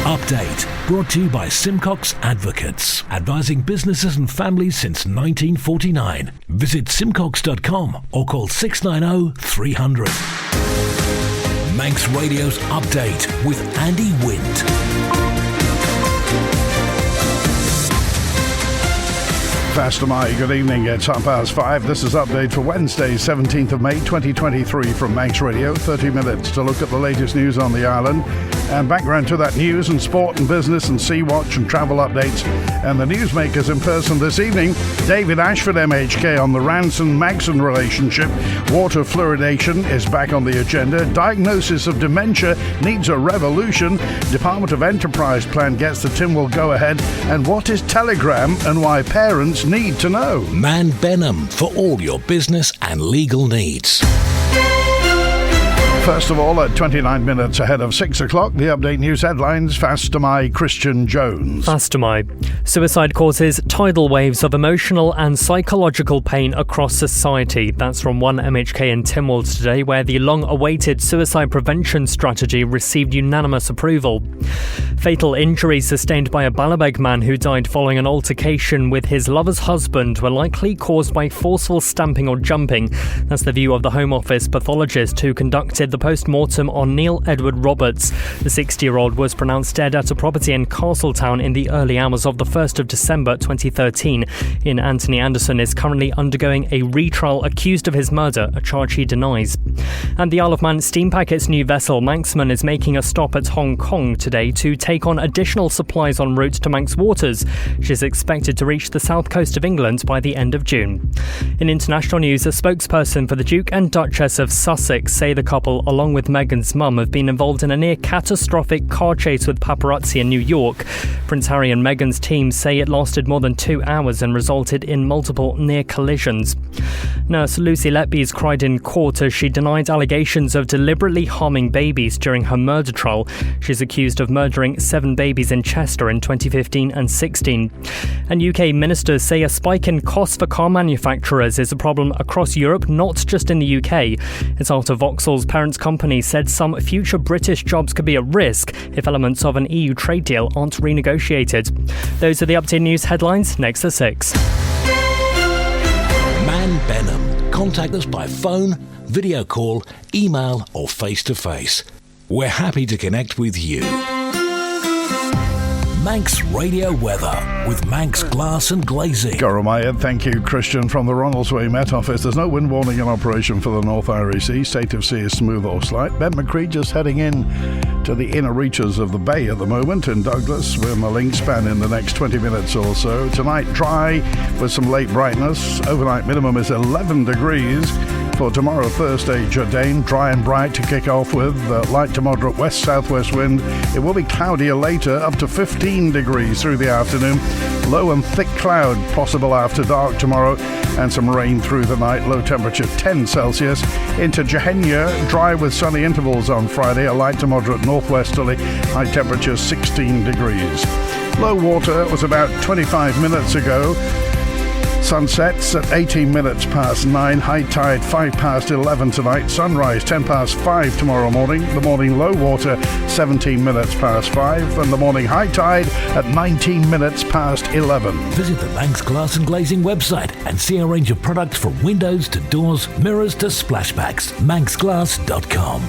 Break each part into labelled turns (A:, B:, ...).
A: Update, brought to you by Simcox Advocates, advising businesses and families since 1949. Visit simcox.com or call 690 300. Manx Radio's Update with Andy Wint.
B: Faster Mai, good evening. It's 5:30. This is Update for Wednesday, 17th of May 2023 from Manx Radio. 30 minutes to look at the latest news on the island and background to that news and sport and business and Sea Watch and travel updates. And the newsmakers in person this evening, David Ashford MHK on the Ranson-Magson relationship. Water fluoridation is back on the agenda. Diagnosis of dementia needs a revolution. Department of Enterprise plan gets the Tynwald go-ahead. And what is Telegram and why parents need to know?
A: Man Benham for all your business and legal needs.
B: First of all, at 29 minutes ahead of 6 o'clock, the Update News headlines. Faster Mai, Christian Jones.
C: Faster Mai. Suicide causes tidal waves of emotional and psychological pain across society. That's from one MHK in Tynwald today, where the long-awaited suicide prevention strategy received unanimous approval. Fatal injuries sustained by a Ballabeg man who died following an altercation with his lover's husband were likely caused by forceful stamping or jumping. That's the view of the Home Office pathologist who conducted the post-mortem on Neil Edward Roberts. The 60-year-old was pronounced dead at a property in Castletown in the early hours of the 1st of December 2013. Anthony Anderson is currently undergoing a retrial accused of his murder, a charge he denies. And the Isle of Man steam packet's new vessel Magson is making a stop at Hong Kong today to take on additional supplies en route to Manx waters. She is expected to reach the south coast of England by the end of June. In international news, a spokesperson for the Duke and Duchess of Sussex say the couple, along with Meghan's mum, have been involved in a near-catastrophic car chase with paparazzi in New York. Prince Harry and Meghan's team say it lasted more than 2 hours and resulted in multiple near collisions. Nurse Lucy Letby's cried in court as she denied allegations of deliberately harming babies during her murder trial. She's accused of murdering 7 babies in Chester in 2015 and 16. And UK ministers say a spike in costs for car manufacturers is a problem across Europe, not just in the UK. It's after Vauxhall's parent company said some future British jobs could be at risk if elements of an EU trade deal aren't renegotiated. Those are the updated news headlines. Next at 6.
A: Man Benham. Contact us by phone, video call, email or face-to-face. We're happy to connect with you. Manx Radio Weather with Manx Glass and Glazing.
B: Goromaya, thank you, Christian, from the Ronaldsway Met Office. There's no wind warning in operation for the North Irish Sea. State of sea is smooth or slight. Ben McCree just heading in to the inner reaches of the bay at the moment in Douglas. We're in the link span in the next 20 minutes or so. Tonight, dry with some late brightness. Overnight minimum is 11 degrees. For tomorrow, Thursday, Jordan, dry and bright to kick off with light to moderate west-southwest wind. It will be cloudier later, up to 15 degrees through the afternoon. Low and thick cloud possible after dark tomorrow, and some rain through the night. Low temperature 10 Celsius. Into Jehenya, dry with sunny intervals on Friday. A light to moderate northwesterly. High temperature 16 degrees. Low water was about 25 minutes ago. Sunsets at 18 minutes past 9, high tide 5 past 11 tonight, sunrise 10 past 5 tomorrow morning, the morning low water 17 minutes past 5, and the morning high tide at 19 minutes past 11.
A: Visit the Manx Glass and Glazing website and see a range of products from windows to doors, mirrors to splashbacks. manxglass.com.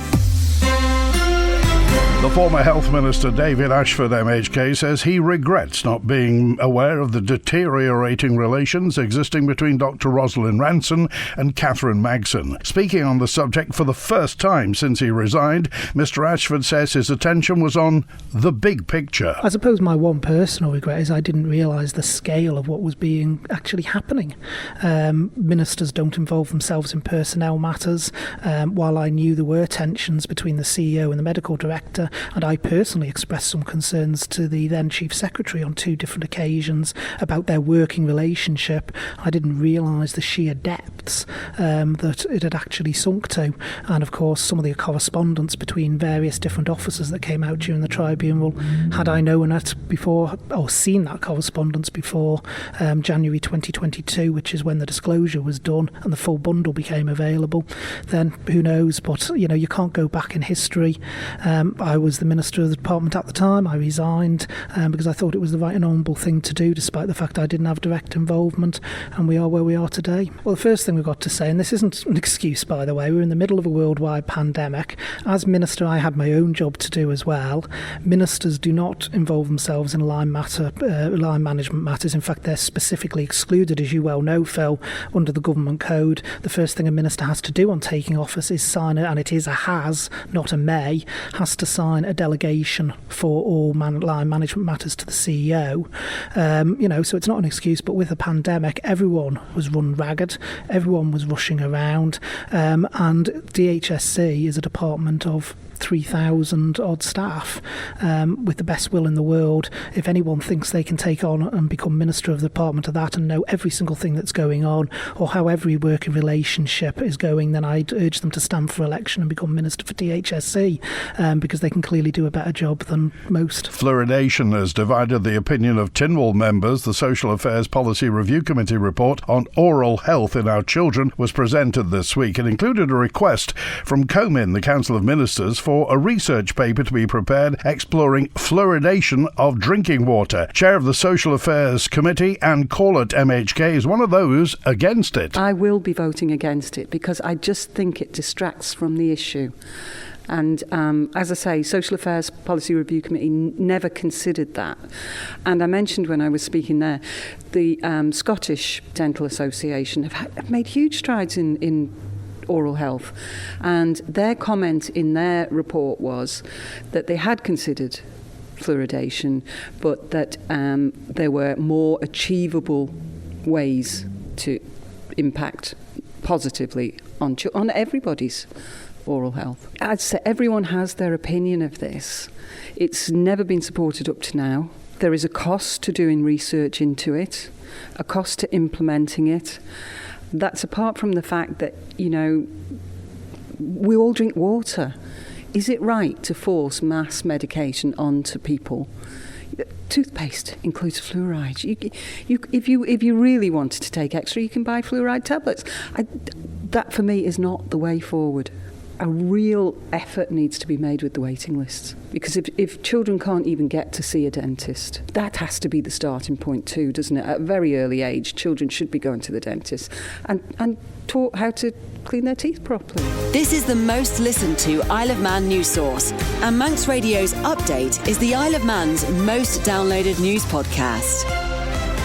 B: The former Health Minister David Ashford MHK says he regrets not being aware of the deteriorating relations existing between Dr. Rosalind Ranson and Catherine Magson. Speaking on the subject for the first time since he resigned, Mr. Ashford says his attention was on the big picture.
D: I suppose my one personal regret is I didn't realise the scale of what was being actually happening. Ministers don't involve themselves in personnel matters. While I knew there were tensions between the CEO and the medical director, and I personally expressed some concerns to the then Chief Secretary on 2 different occasions about their working relationship, I didn't realise the sheer depths that it had actually sunk to. And of course some of the correspondence between various different officers that came out during the tribunal, had I known it before, or seen that correspondence before January 2022, which is when the disclosure was done and the full bundle became available, then who knows. But you know, you can't go back in history. I I was the Minister of the Department at the time. I resigned because I thought it was the right and honourable thing to do, despite the fact I didn't have direct involvement, and we are where we are today. Well, the first thing we've got to say, and this isn't an excuse, by the way, we're in the middle of a worldwide pandemic. As Minister, I had my own job to do as well. Ministers do not involve themselves in line management matters. In fact, they're specifically excluded, as you well know, Phil, under the government code. The first thing a minister has to do on taking office is sign it, and it is a has, not a may, has to sign a delegation for all line management matters to the CEO. So it's not an excuse, but with the pandemic, everyone was run ragged, everyone was rushing around, and DHSC is a department of 3,000 odd staff, with the best will in the world. If anyone thinks they can take on and become Minister of the Department of that and know every single thing that's going on or how every working relationship is going, then I'd urge them to stand for election and become Minister for DHSC, because they can clearly do a better job than most.
B: Fluoridation has divided the opinion of Tynwald members. The Social Affairs Policy Review Committee report on oral health in our children was presented this week. It included a request from COMIN, the Council of Ministers, for a research paper to be prepared exploring fluoridation of drinking water. Chair of the Social Affairs Committee, Anne Corlett, MHK, is one of those against it.
E: I will be voting against it because I just think it distracts from the issue. And as I say, Social Affairs Policy Review Committee never considered that. And I mentioned when I was speaking there, the Scottish Dental Association have made huge strides in oral health. And their comment in their report was that they had considered fluoridation, but that there were more achievable ways to impact positively on everybody's oral health. I'd say everyone has their opinion of this. It's never been supported up to now. There is a cost to doing research into it, a cost to implementing it. That's apart from the fact that, we all drink water. Is it right to force mass medication onto people? Toothpaste includes fluoride. If you really wanted to take extra, you can buy fluoride tablets. That for me is not the way forward. A real effort needs to be made with the waiting lists, because if children can't even get to see a dentist, that has to be the starting point too, doesn't it? At a very early age, children should be going to the dentist and taught how to clean their teeth properly.
F: This is the most listened to Isle of Man news source, and Manx Radio's Update is the Isle of Man's most downloaded news podcast.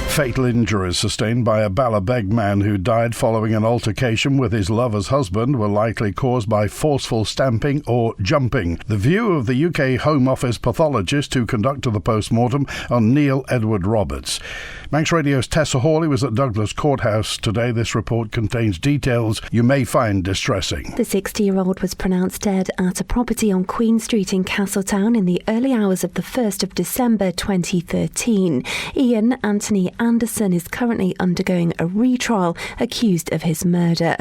B: Fatal injuries sustained by a Ballabeg man who died following an altercation with his lover's husband were likely caused by forceful stamping or jumping. The view of the UK Home Office pathologist who conducted the post-mortem on Neil Edward Roberts. Manx Radio's Tessa Hawley was at Douglas Courthouse today. This report contains details you may find distressing.
G: The 60-year-old was pronounced dead at a property on Queen Street in Castletown in the early hours of the 1st of December 2013. Ian Anthony Anderson is currently undergoing a retrial accused of his murder.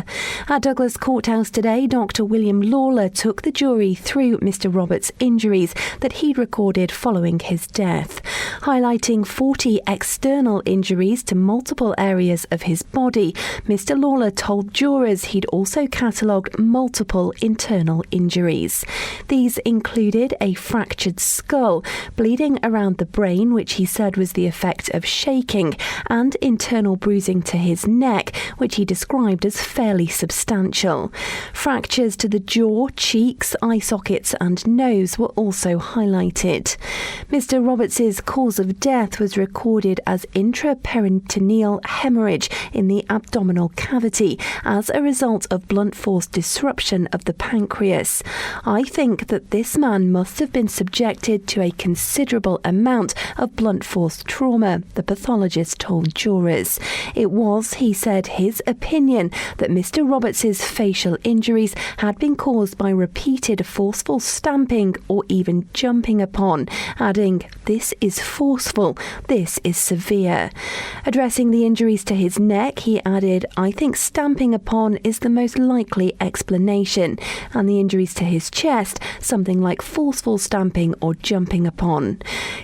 G: At Douglas Courthouse today, Dr. William Lawler took the jury through Mr. Roberts' injuries that he'd recorded following his death, highlighting 40 external injuries to multiple areas of his body. Mr. Lawler told jurors he'd also catalogued multiple internal injuries. These included a fractured skull, bleeding around the brain, which he said was the effect of shaking, and internal bruising to his neck, which he described as fairly substantial. Fractures to the jaw, cheeks, eye sockets and nose were also highlighted. Mr. Roberts' cause of death was recorded as intraperitoneal hemorrhage in the abdominal cavity as a result of blunt force disruption of the pancreas. I think that this man must have been subjected to a considerable amount of blunt force trauma, the pathologist told jurors. It was, he said, his opinion that Mr. Roberts' facial injuries had been caused by repeated forceful stamping or even jumping upon, adding, "This is forceful, this is severe." Addressing the injuries to his neck, he added, "I think stamping upon is the most likely explanation," and the injuries to his chest, something like forceful stamping or jumping upon.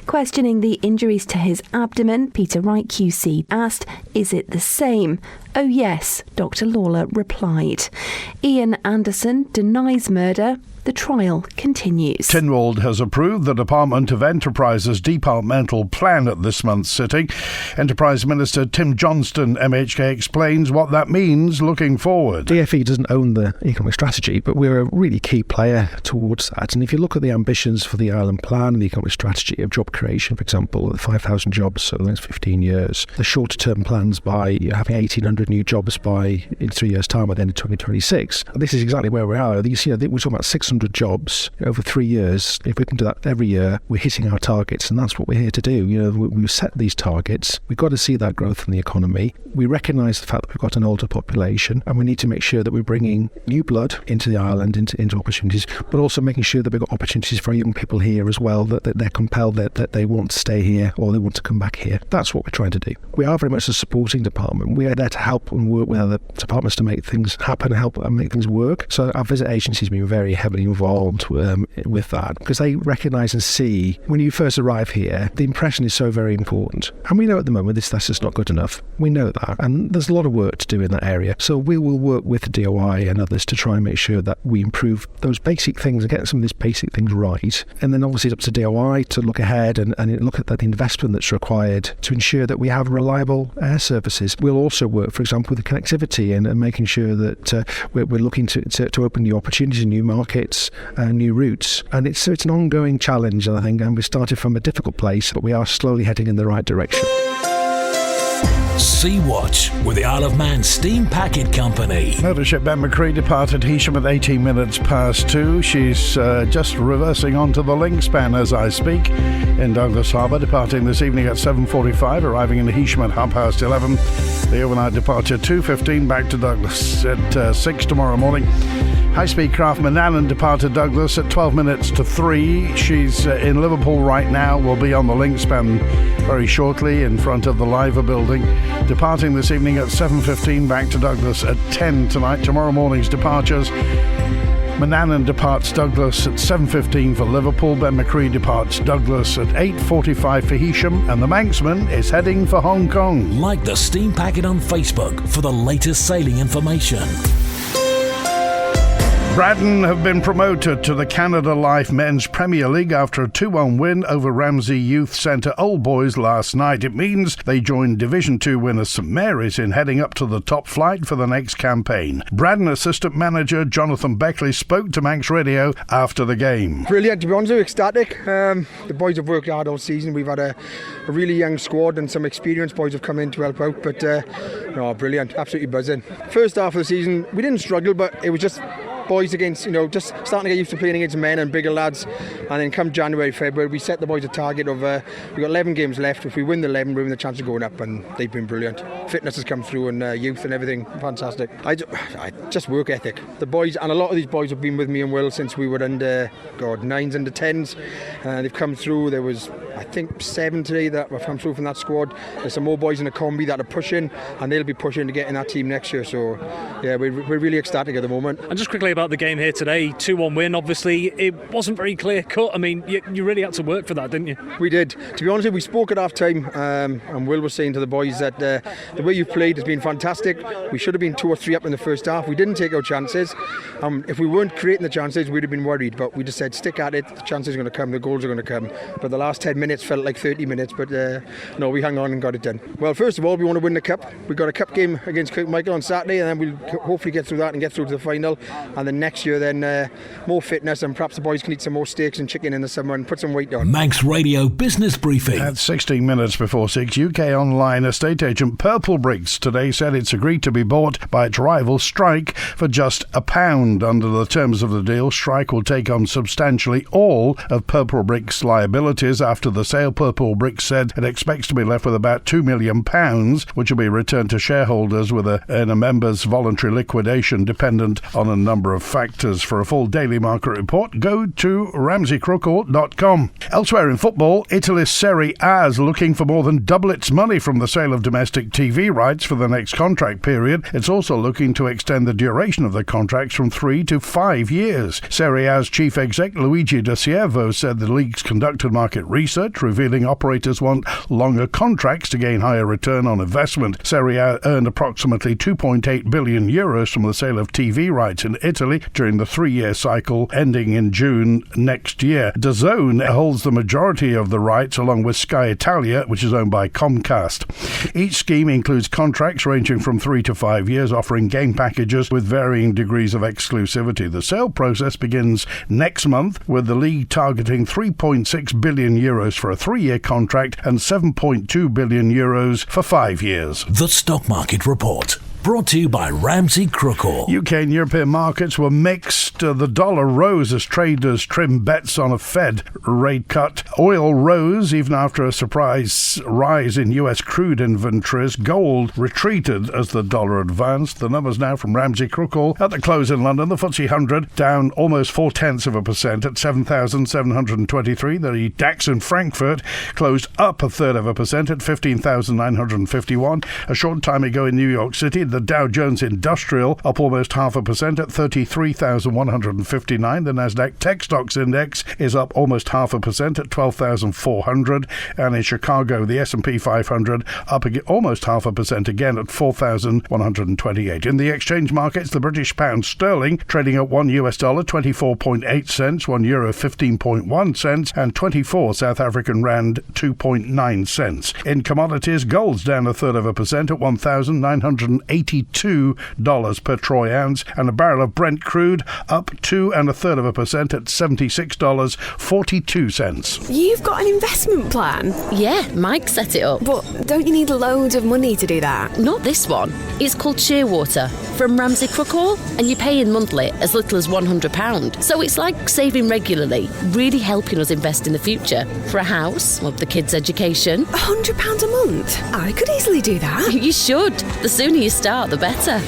G: Questioning the injuries to his abdomen, Peter Wright QC asked, "Is it the same?" "Oh yes," Dr. Lawler replied. Ian Anderson denies murder. The trial continues.
B: Tynwald has approved the Department of Enterprise's departmental plan at this month's sitting. Enterprise Minister Tim Johnston, MHK, explains what that means looking forward.
H: DfE doesn't own the economic strategy, but we're a really key player towards that. And if you look at the ambitions for the Island Plan and the economic strategy of job creation, for example, 5,000 jobs over the next 15 years, the shorter-term plans by having 1,800 new jobs in 3 years' time by the end of 2026, this is exactly where we are. We're talking about 600 jobs over 3 years. If we can do that every year, we're hitting our targets, and that's what we're here to do. We set these targets. We've got to see that growth in the economy. We recognise the fact that we've got an older population, and we need to make sure that we're bringing new blood into the island, into opportunities, but also making sure that we've got opportunities for young people here as well, that they're compelled, that they want to stay here or they want to come back here. That's what we're trying to do. We are very much a supporting department. We are there to help and work with other departments to make things happen, help and make things work. So our visit agency has been very heavily involved with that, because they recognise and see when you first arrive here, the impression is so very important. And we know at the moment that's just not good enough. We know that. And there's a lot of work to do in that area. So we will work with DOI and others to try and make sure that we improve those basic things and get some of these basic things right. And then obviously it's up to DOI to look ahead and look at the investment that's required to ensure that we have reliable air services. We'll also work, for example, with the connectivity and making sure that we're looking to open new opportunities, new markets, new routes. And it's an ongoing challenge, I think, and we started from a difficult place, but we are slowly heading in the right direction.
A: Sea Watch with the Isle of Man Steam Packet Company.
B: Motor ship Ben McCree departed Heysham at 18 minutes past 2. She's just reversing onto the link span as I speak in Douglas Harbour, departing this evening at 7:45, arriving in Heysham at 11:30. The overnight departure 2:15, back to Douglas at 6 tomorrow morning. High-speed craft Manannan departed Douglas at 12 minutes to 3. She's in Liverpool right now. Will be on the link span very shortly in front of the Liver building. Departing this evening at 7:15, back to Douglas at 10 tonight. Tomorrow morning's departures: Manannan departs Douglas at 7:15 for Liverpool. Ben McCree departs Douglas at 8:45 for Heysham, and the Manxman is heading for Hong Kong.
A: Like the Steam Packet on Facebook for the latest sailing information.
B: Braddon have been promoted to the Canada Life Men's Premier League after a 2-1 win over Ramsey Youth Centre Old Boys last night. It means they join Division 2 winner St Mary's in heading up to the top flight for the next campaign. Braddon assistant manager Jonathan Beckley spoke to Manx Radio after the game.
I: Brilliant, to be honest with you, ecstatic. The boys have worked hard all season. We've had a really young squad and some experienced boys have come in to help out, but brilliant, absolutely buzzing. First half of the season we didn't struggle, but it was just boys against, just starting to get used to playing against men and bigger lads. And then come January, February, we set the boys a target of, we've got 11 games left. If we win the 11, we're in the chance of going up, and they've been brilliant. Fitness has come through and youth and everything, fantastic. I just work ethic. The boys, and a lot of these boys have been with me and Will since we were under, 9s, under 10s. They've come through. There was, I think, 7 today that have come through from that squad. There's some more boys in the combi that are pushing, and they'll be pushing to get in that team next year. So, yeah, we're really ecstatic at the moment.
J: And just quickly about the game here today, 2-1 win, obviously it wasn't very clear cut. I mean, you really had to work for that, didn't you? We did. To be honest with you, we spoke at half time and Will was saying to the boys that the way you've played has been fantastic. We should have been 2 or 3 up in the first half. We didn't take our chances. If we weren't creating the chances, we'd have been worried, but we just said stick at it, the chances are going to come, the goals are going to come. But the last 10 minutes felt like 30 minutes, but no, we hung on and got it done. Well, first of all, we want to win the cup. We've got a cup game against Kirkmichael on Saturday, and then we'll hopefully get through that and get through to the final. And then next year, then more fitness, and perhaps the boys can eat some more steaks and chicken in the summer and put some weight on.
A: Manx Radio Business Briefing.
B: At 16 minutes before 6, UK online estate agent Purple Bricks today said it's agreed to be bought by its rival Strike for just £1. Under the terms of the deal, Strike will take on substantially all of Purple Bricks' liabilities. After the sale, Purple Bricks said it expects to be left with about £2 million, which will be returned to shareholders in a member's voluntary liquidation dependent on a number of factors. For a full daily market report, go to ramseycrookall.com. Elsewhere in football, Italy's Serie A is looking for more than double its money from the sale of domestic TV rights for the next contract period. It's also looking to extend the duration of the contracts from 3 to 5 years. Serie A's chief exec Luigi De Siervo said the league's conducted market research research revealing operators want longer contracts to gain higher return on investment. Serie A earned approximately €2.8 billion from the sale of TV rights in Italy during the 3-year cycle ending in June next year. DAZN holds the majority of the rights along with Sky Italia, which is owned by Comcast. Each scheme includes contracts ranging from 3 to 5 years, offering game packages with varying degrees of exclusivity. The sale process begins next month, with the league targeting €3.6 billion for a 3-year contract and €7.2 billion for 5 years.
A: The Stock Market Report. Brought to you by Ramsey Crookall.
B: UK and European markets were mixed. The dollar rose as traders trimmed bets on a Fed rate cut. Oil rose even after a surprise rise in US crude inventories. Gold retreated as the dollar advanced. The numbers now from Ramsey Crookall. At the close in London, the FTSE 100 down almost 0.4% at 7,723. The DAX in Frankfurt closed up 0.33% at 15,951. A short time ago in New York City, the Dow Jones Industrial up almost 0.5% at 33,159. The Nasdaq Tech Stocks Index is up almost 0.5% at 12,400. And in Chicago, the S&P 500 up almost 0.5% again at 4,128. In the exchange markets, the British pound sterling trading at $1 24.8 cents, €1 15.1 cents, and 24 South African rand 2.9 cents. In commodities, gold's down 1/3% at $1,982 per troy ounce, and a barrel of Brent crude up 2 1/3% at $76.42.
K: You've got an investment plan?
L: Yeah, Mike set it up.
K: But don't you need loads of money to do that?
L: Not this one. It's called Shearwater from Ramsey Crookall, and you pay in monthly as little as £100. So it's like saving regularly, really helping us invest in the future for a house or the kids' education.
K: £100 a month? I could easily do that.
L: You should. The sooner you start, the better.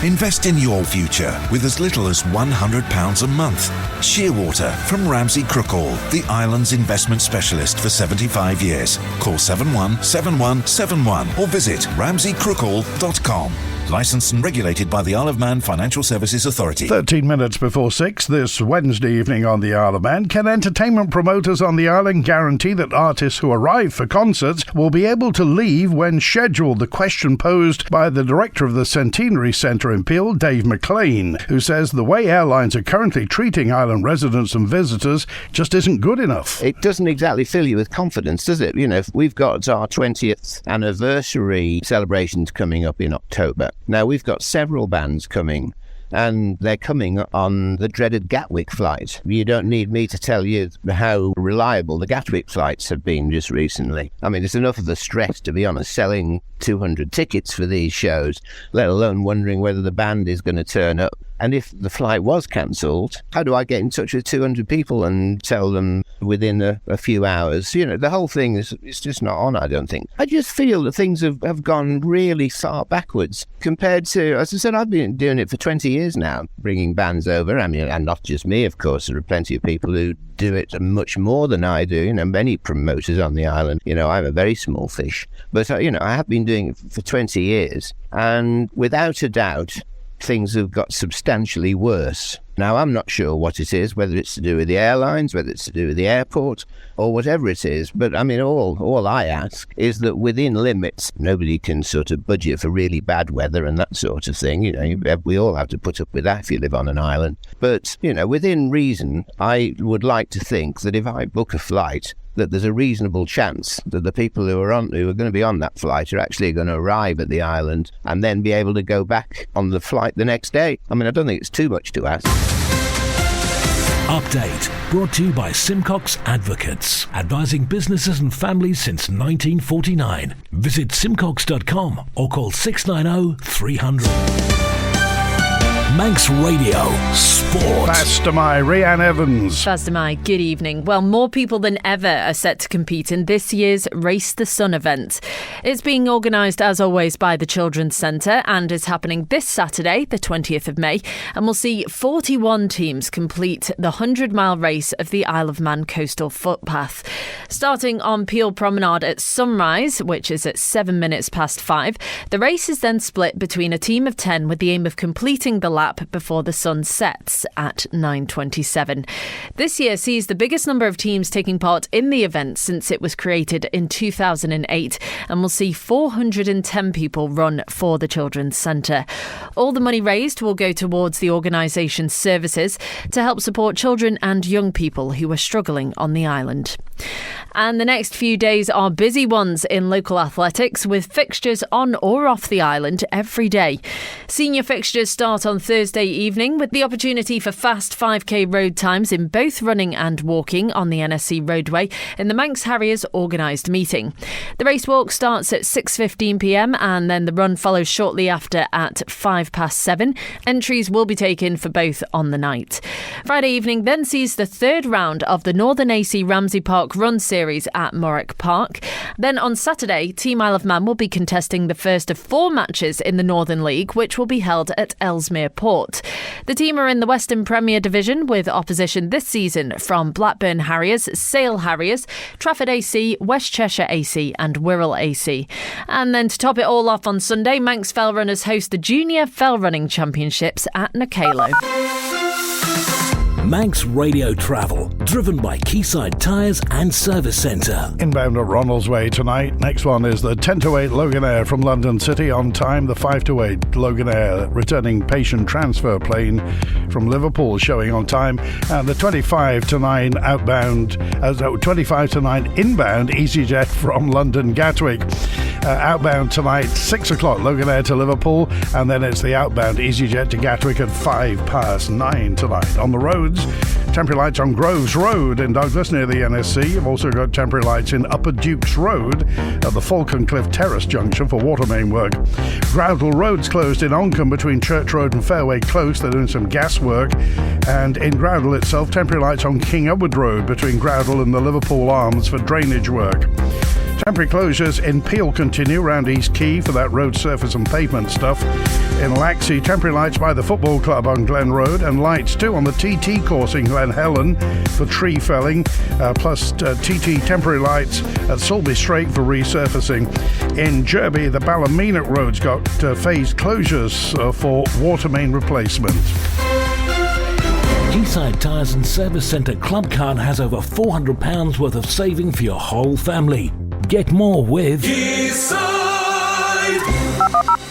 M: Invest in your future with as little as £100 a month. Shearwater from Ramsey Crookall, the island's investment specialist for 75 years. Call 717171 or visit ramseycrookall.com. Licensed and regulated by the Isle of Man Financial Services Authority.
B: 13 minutes before 6 this Wednesday evening on the Isle of Man. Can entertainment promoters on the island guarantee that artists who arrive for concerts will be able to leave when scheduled? The question posed by the director of the Centenary Centre in Peel, Dave McLean, who says the way airlines are currently treating island residents and visitors just isn't good enough.
N: It doesn't exactly fill you with confidence, does it? You know, we've got our 20th anniversary celebrations coming up in October. Now, we've got several bands coming, and they're coming on the dreaded Gatwick flight. You don't need me to tell you how reliable the Gatwick flights have been just recently. I mean, it's enough of the stress, to be honest, selling 200 tickets for these shows, let alone wondering whether the band is going to turn up. And if the flight was cancelled, how do I get in touch with 200 people and tell them within a few hours? You know, the whole thing is just not on, I don't think. I just feel that things have gone really far backwards compared to, as I said, I've been doing it for 20 years now, bringing bands over. I mean, and not just me, of course. There are plenty of people who do it much more than I do. You know, many promoters on the island. You know, I'm a very small fish. But, you know, I have been doing it for 20 years. And without a doubt, things have got substantially worse. Now, I'm not sure what it is, whether it's to do with the airlines, whether it's to do with the airport, or whatever it is. But, I mean, all I ask is that within limits, nobody can sort of budget for really bad weather and that sort of thing. You know, we all have to put up with that if you live on an island. But, you know, within reason, I would like to think that if I book a flight, that there's a reasonable chance that the people who are going to be on that flight are actually going to arrive at the island and then be able to go back on the flight the next day. I mean, I don't think it's too much to ask.
A: Update brought to you by Simcox Advocates, advising businesses and families since 1949. Visit simcox.com or call 690 300. Manx Radio Sport.
B: Fastamai, Rhiann Evans.
O: Fastamai, good evening. Well, more people than ever are set to compete in this year's Race the Sun event. It's being organised, as always, by the Children's Centre and is happening this Saturday, the 20th of May, and we'll see 41 teams complete the 100-mile race of the Isle of Man coastal footpath. Starting on Peel Promenade at sunrise, which is at 5 minutes past, the race is then split between a team of 10 with the aim of completing the lap lap before the sun sets at 9:27. This year sees the biggest number of teams taking part in the event since it was created in 2008, and will see 410 people run for the Children's Centre. All the money raised will go towards the organisation's services to help support children and young people who are struggling on the island. And the next few days are busy ones in local athletics, with fixtures on or off the island every day. Senior fixtures start on Thursday evening with the opportunity for fast 5k road times in both running and walking on the NSC roadway in the Manx Harriers organised meeting. The race walk starts at 6:15pm and then the run follows shortly after at 7:05. Entries will be taken for both on the night. Friday evening then sees the third round of the Northern AC Ramsey Park Run Series at Morwick Park. Then on Saturday, Team Isle of Man will be contesting the first of 4 matches in the Northern League, which will be held at Ellesmere Port. The team are in the Western Premier Division, with opposition this season from Blackburn Harriers, Sale Harriers, Trafford AC, West Cheshire AC and Wirral AC. And then to top it all off on Sunday, Manx Fell Runners host the Junior Fell Running Championships at Nakalo.
A: Manx Radio Travel, driven by Quayside Tyres and Service Centre.
B: Inbound at Ronaldsway tonight. Next one is the 10-8 Loganair from London City on time. The 5-8 Loganair returning patient transfer plane from Liverpool showing on time. And the 25-9 outbound, 25-9 inbound EasyJet from London Gatwick. Outbound tonight, 6 o'clock Loganair to Liverpool, and then it's the outbound EasyJet to Gatwick at 9:05 tonight. On the roads, temporary lights on Groves Road in Douglas near the NSC. You've also got temporary lights in Upper Dukes Road at the Falconcliffe Terrace junction for water main work. Groudle Road's closed in Oncombe between Church Road and Fairway Close. They're doing some gas work. And in Groudle itself, temporary lights on King Edward Road between Groudle and the Liverpool Arms for drainage work. Temporary closures in Peel continue around East Quay for that road surface and pavement stuff. In Laxey, temporary lights by the football club on Glen Road, and lights too on the TT course in Glen Helen for tree felling, plus TT temporary lights at Sulby Strait for resurfacing. In Derby, the Ballymena Road's got phased closures for water main replacement.
A: Quayside Tyres and Service Centre Club Card has over £400 worth of saving for your whole family. Get more with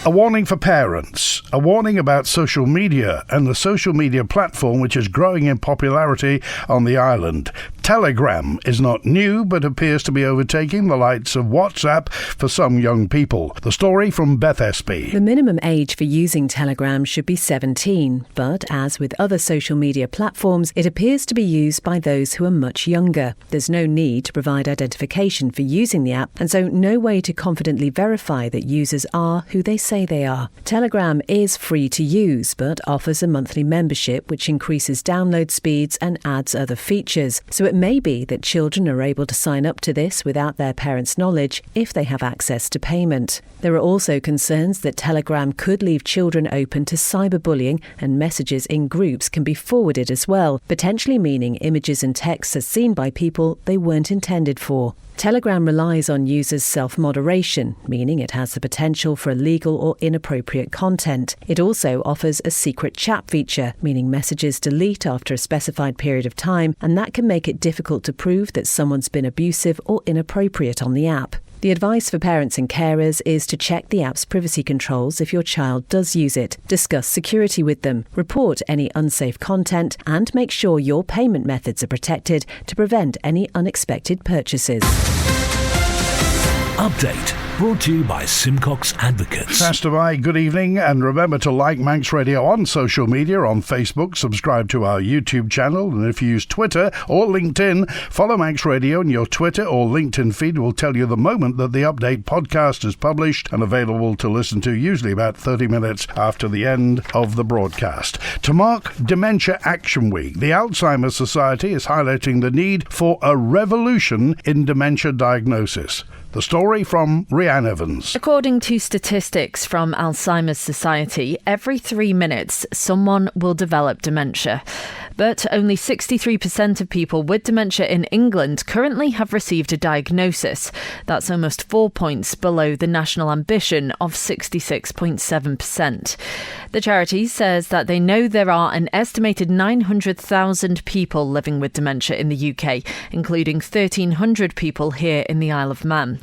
A: A warning for parents. A warning about social media and the social media platform which is growing in popularity on the island. Telegram is not new, but appears to be overtaking the likes of WhatsApp for some young people. The story from Beth Espy.
P: The minimum age for using Telegram should be 17, but as with other social media platforms, it appears to be used by those who are much younger. There's no need to provide identification for using the app, and so no way to confidently verify that users are who they say they are. Telegram is free to use, but offers a monthly membership which increases download speeds and adds other features. So it may be that children are able to sign up to this without their parents' knowledge if they have access to payment. There are also concerns that Telegram could leave children open to cyberbullying, and messages in groups can be forwarded as well, potentially meaning images and texts are seen by people they weren't intended for. Telegram relies on users' self-moderation, meaning it has the potential for illegal or inappropriate content. It also offers a secret chat feature, meaning messages delete after a specified period of time, and that can make it difficult to prove that someone's been abusive or inappropriate on the app. The advice for parents and carers is to check the app's privacy controls if your child does use it, discuss security with them, report any unsafe content, and make sure your payment methods are protected to prevent any unexpected purchases.
A: Update brought to you by Simcox Advocates.
B: Fastaby, good evening, and remember to like Manx Radio on social media, on Facebook, subscribe to our YouTube channel, and if you use Twitter or LinkedIn, follow Manx Radio, and your Twitter or LinkedIn feed will tell you the moment that the Update podcast is published and available to listen to, usually about 30 minutes after the end of the broadcast. To mark Dementia Action Week, the Alzheimer's Society is highlighting the need for a revolution in dementia diagnosis. The story from Rhiannon Evans.
O: According to statistics from Alzheimer's Society, every 3 minutes someone will develop dementia. But only 63% of people with dementia in England currently have received a diagnosis. That's almost 4 points below the national ambition of 66.7%. The charity says that they know there are an estimated 900,000 people living with dementia in the UK, including 1,300 people here in the Isle of Man.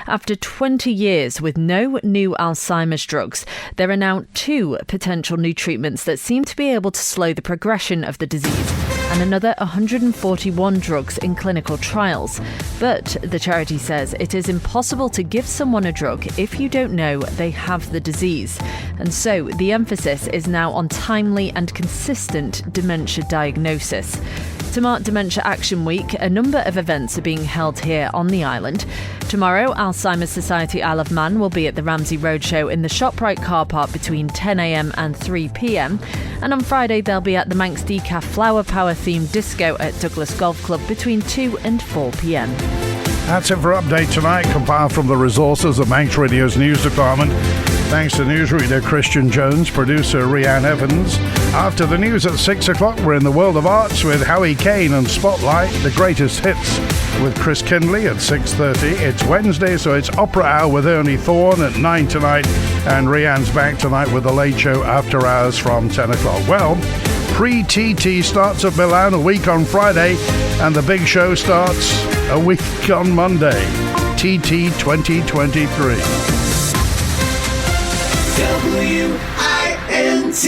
O: After 20 years with no new Alzheimer's drugs, there are now 2 potential new treatments that seem to be able to slow the progression of the disease, and another 141 drugs in clinical trials. But the charity says it is impossible to give someone a drug if you don't know they have the disease. And so the emphasis is now on timely and consistent dementia diagnosis. To mark Dementia Action Week, a number of events are being held here on the island. Tomorrow, Alzheimer's Society Isle of Man will be at the Ramsey Roadshow in the ShopRite car park between 10 a.m. and 3 p.m. And on Friday, they'll be at the Manx Decaf Flower Power themed disco at Douglas Golf Club between 2 and 4 p.m.
B: That's it for Update Tonight, compiled from the resources of Manx Radio's news department. Thanks to newsreader Christian Jones, producer Rhiannon Evans. After the news at 6 o'clock, we're in the world of arts with Howie Kane and Spotlight, the greatest hits with Chris Kindley at 6:30. It's Wednesday, so it's Opera Hour with Ernie Thorne at 9 tonight, and Rhiannon's back tonight with the Late Show After Hours from 10 o'clock. Well, Pre-TT starts at Milan a week on Friday, and the big show starts a week on Monday. TT 2023.
Q: WINT